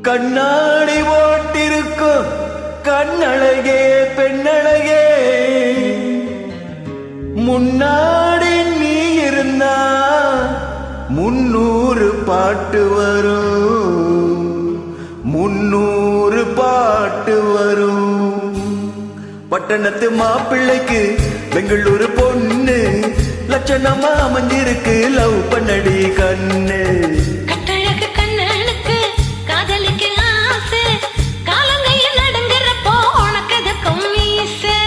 கண்ணாடி ஓட்டிருக்கும் கண்ணழகே பெண்ணழகே முன்னாடி நீ இருந்தா 300 பாட்டு வரும் 300 பாட்டு வரும். பட்டணத்து மாப்பிள்ளைக்கு பெங்களூரு பொண்ணு லட்சணமா அமைஞ்சிருக்கு லவ் பண்ணடி கண்ணு. கட்டழகு கண்ணனுக்கு காதலிக்கு ஆசை காலங்கையில் நடங்குறப்போ உனக்கு எதுக்கும் மீசை.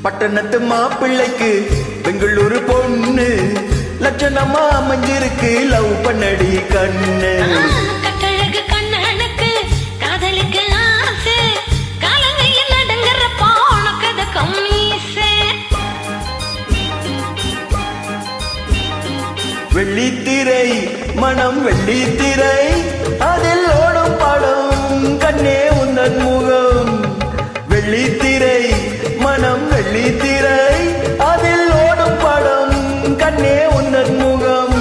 பட்டணத்து மாப்பிள்ளைக்கு பெங்களூரு பொண்ணு லட்சணமா அமைஞ்சிருக்கு லவ் பண்ணடி கண்ணு. கட்டழகு கண்ணனுக்கு காதலிக்கு ஆசை காலங்கையில் நடங்குறப்போ உனக்கு எதுக்கும் மீசை. வெள்ளித்திரை மனம் வெள்ளித்திரை அதில் ஓடும் படம் கண்ணே உந்தன் முகம். வெள்ளித்திரை மனம் வெள்ளித்திரை அதில் ஓடும் படம் கண்ணே உந்தன் முகம்.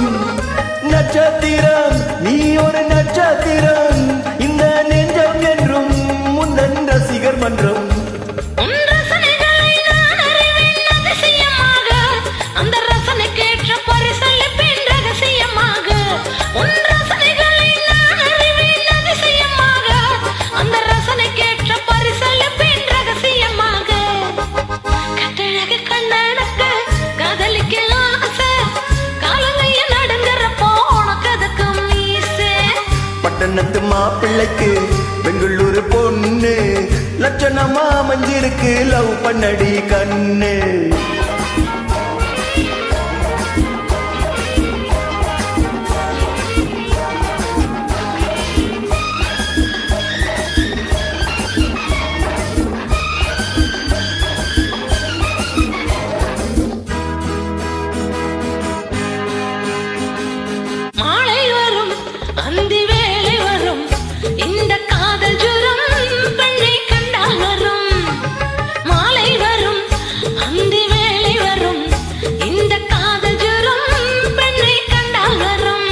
நட்சத்திரம் நீ ஒரு நட்சத்திரம் இந்த நெஞ்சம் என்றும் முந்தன் ரசிகர் மன்றம். உன் ரசனைகளை நான் அறிவேன் அதிசயமாக அந்த ரசனைக்கேற்ற பரிசளிப்பேன் ரகசியமாக. உன் ரசனைகளை நான் அறிவேன் அதிசயமாக அந்த ரசனைக்கேற்ற பரிசளிப்பேன் ரகசியமாக. கட்டழகு கண்ணனுக்கு காதலிக்க ஆசை காலங்கையில் நடங்குறப்போ உனக்கு அதுக்கு மீசை. பட்டணத்து மாப்பிள்ளைக்கு பெங்களூரு பொண்ணு லட்சணமா அமைஞ்சிருக்கு லவ் பண்ணடி கண்ணு. மாலை வரும் அந்தி வேளை வரும் இந்த காதல் ஜுரம் பெண்ணை கண்டால் வரும். மாலை வரும் அந்தி வேளை வரும் இந்த காதல் ஜுரம் பெண்ணை கண்டால் வரும்.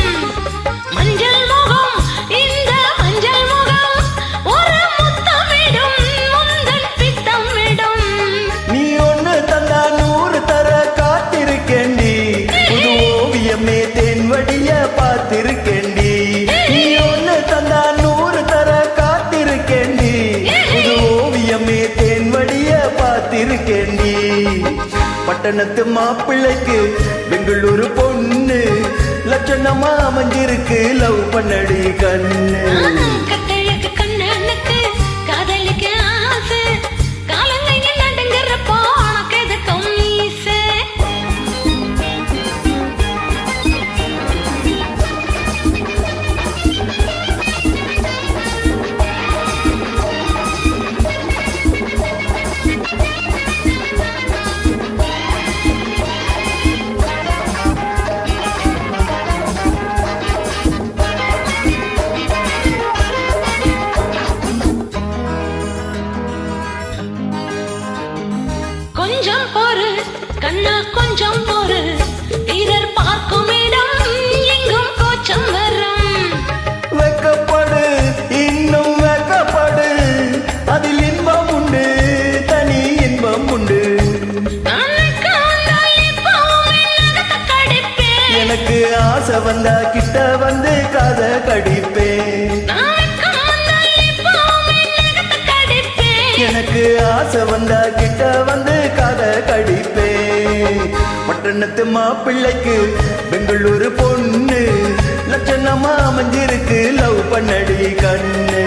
மஞ்சள் முகம் இந்த மஞ்சள் முகம் ஒரு முத்தமிடும் முந்தன் பித்தம் விடும். நீ ஒண்ணு தந்தா 100 தர காத்திருக்கேண்டி புது ஓவியமே தென்வடிய பார்த்திருக்கேண்டி. நீ ஒண்ணு தந்தா 100 தர காத்திருக்கேண்டி புது ஓவியமே தென்வடிய பார்த்திருக்கேண்டி. பட்டணத்து மாப்பிள்ளைக்கு பெங்களூரு பொண்ணு லட்சணமா அமைஞ்சிருக்கு லவ் பண்ணடி கண்ணு. கட்டழகு கண்ணனுக்கு காதலிக்க ஆசை காலங்கையில் நடங்குறப்போ உனக்கு எதுக்கும் மீசை. கொஞ்சம் பொறு கண்ணா கொஞ்சம் பொறு பிறர் பார்க்கும் இடம் எங்கும் கோச்சம் வரும். வெக்கப்படு இன்னும் வெக்கப்படு அதில் இன்பம் உண்டு தனி இன்பம் உண்டு. நானுக்கு வந்தால் எப்பவும் என்னகத்தை கடிப்பேன். எனக்கு ஆசை வந்தா கிட்ட வந்து காதை கடிப்பேன். நானுக்கு வந்தால் எப்பவும் என்னகத்தை கடிப்பேன். எனக்கு ஆசை வந்தா கிட்ட வந்து காதை கடிப்பேன். பட்டணத்து மாப்பிள்ளைக்கு பெங்களூரு பொண்ணு லட்சணமா அமைஞ்சிருக்கு லவ் பண்ணடி கண்ணு.